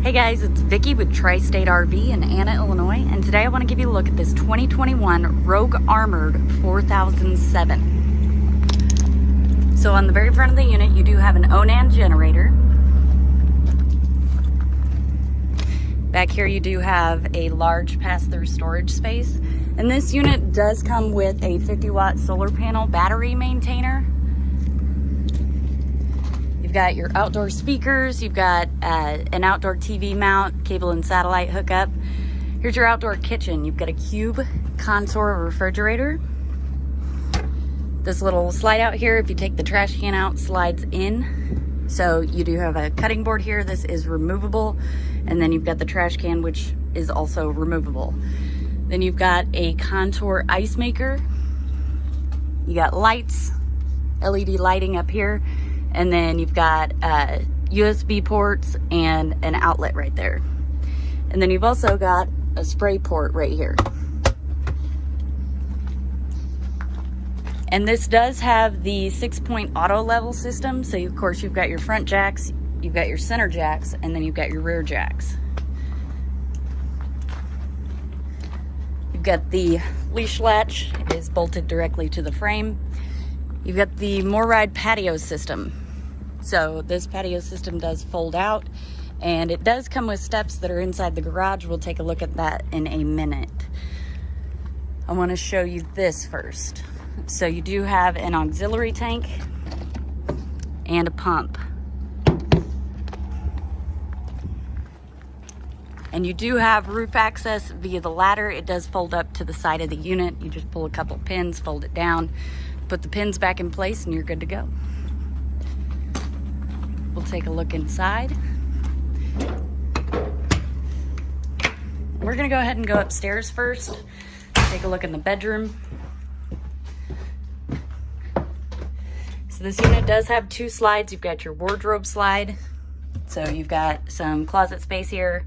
Hey guys, it's Vicki with Tri-State RV in Anna, Illinois, and today I want to give you a look at this 2021 Rogue Armored 4007. So on the very front of the unit, you do have an Onan generator. Back here you do have a large pass-through storage space, and this unit does come with a 50-watt solar panel battery maintainer. You've got your outdoor speakers, you've got an outdoor TV mount, cable and satellite hookup. Here's your outdoor kitchen. You've got a cube contour refrigerator. This little slide out here, if you take the trash can out, slides in. So you do have a cutting board here. This is removable. And then you've got the trash can, which is also removable. Then you've got a contour ice maker. You got lights, LED lighting up here. And then you've got USB ports and an outlet right there. And then you've also got a spray port right here. And this does have the 6-point auto level system. So of course you've got your front jacks, you've got your center jacks, and then you've got your rear jacks. You've got the leash latch is bolted directly to the frame. You've got the MoreRide patio system. So this patio system does fold out, and it does come with steps that are inside the garage. We'll take a look at that in a minute. I want to show you this first. So you do have an auxiliary tank and a pump. And you do have roof access via the ladder. It does fold up to the side of the unit. You just pull a couple pins, fold it down, put the pins back in place, and you're good to go. We'll take a look inside. We're gonna go ahead and go upstairs first. Take a look in the bedroom. So this unit does have 2 slides. You've got your wardrobe slide. So you've got some closet space here,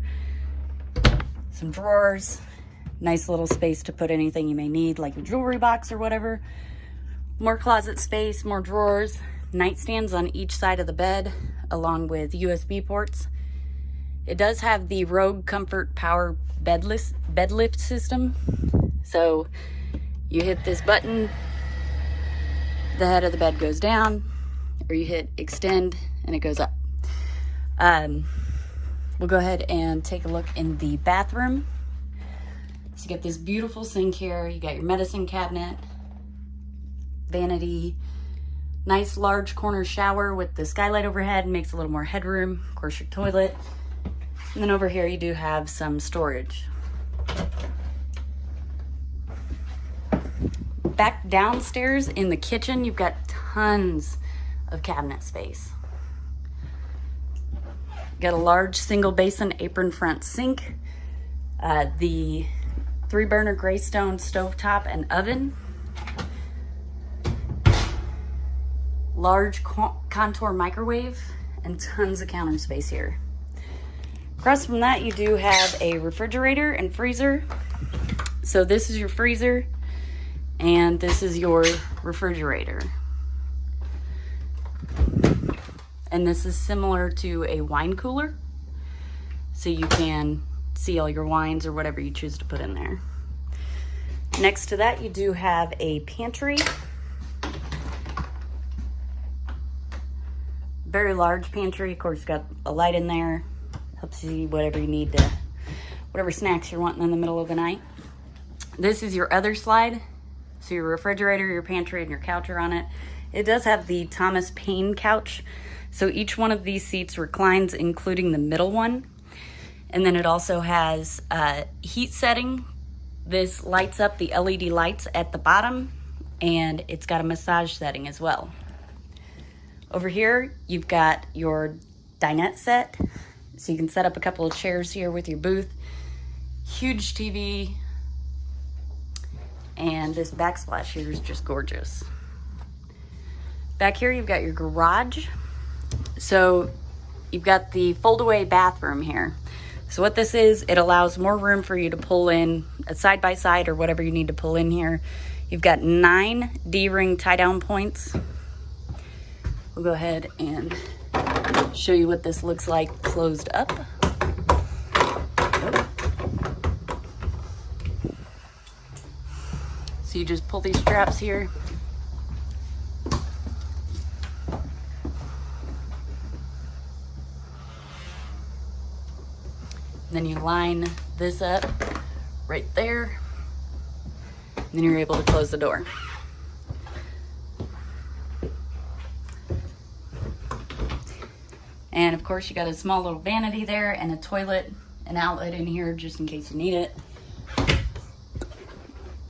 some drawers, nice little space to put anything you may need, like your jewelry box or whatever. More closet space, more drawers, nightstands on each side of the bed, along with USB ports. It does have the Rogue Comfort Power bed lift system. So you hit this button, the head of the bed goes down, or you hit extend and it goes up. We'll go ahead and take a look in the bathroom. So you got this beautiful sink here. You got your medicine cabinet, vanity, nice large corner shower with the skylight overhead, makes a little more headroom. Of course, your toilet. And then over here you do have some storage. Back downstairs in the kitchen, you've got tons of cabinet space. Got a large single basin apron front sink, the 3-burner Greystone stovetop and oven, large contour microwave, and tons of counter space here. Across from that, you do have a refrigerator and freezer. So this is your freezer, and this is your refrigerator. And this is similar to a wine cooler. So you can see all your wines or whatever you choose to put in there. Next to that, you do have a pantry. Very large pantry. Of course, got a light in there. Helps you see whatever you need to, whatever snacks you're wanting in the middle of the night. This is your other slide. So your refrigerator, your pantry, and your couch are on it. It does have the Thomas Paine couch. So each one of these seats reclines, including the middle one. And then it also has heat setting. This lights up the LED lights at the bottom, and it's got a massage setting as well. Over here, you've got your dinette set. So you can set up a couple of chairs here with your booth. Huge TV. And this backsplash here is just gorgeous. Back here, you've got your garage. So you've got the fold-away bathroom here. So what this is, it allows more room for you to pull in a side-by-side or whatever you need to pull in here. You've got 9 D-ring tie-down points. We'll go ahead and show you what this looks like closed up. So you just pull these straps here. Then you line this up right there. And then you're able to close the door. And of course you got a small little vanity there and a toilet, an outlet in here just in case you need it.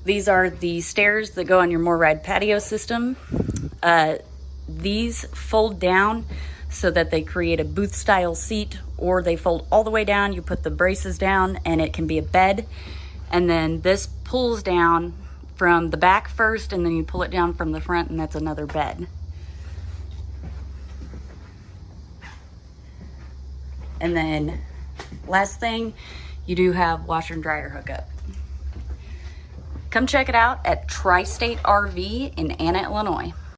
These are the stairs that go on your More Ride patio system. These fold down so that they create a booth style seat, or they fold all the way down. You put the braces down and it can be a bed. And then this pulls down from the back first, and then you pull it down from the front, and that's another bed. And then last thing, you do have washer and dryer hookup. Come check it out at Tri-State RV in Anna, Illinois.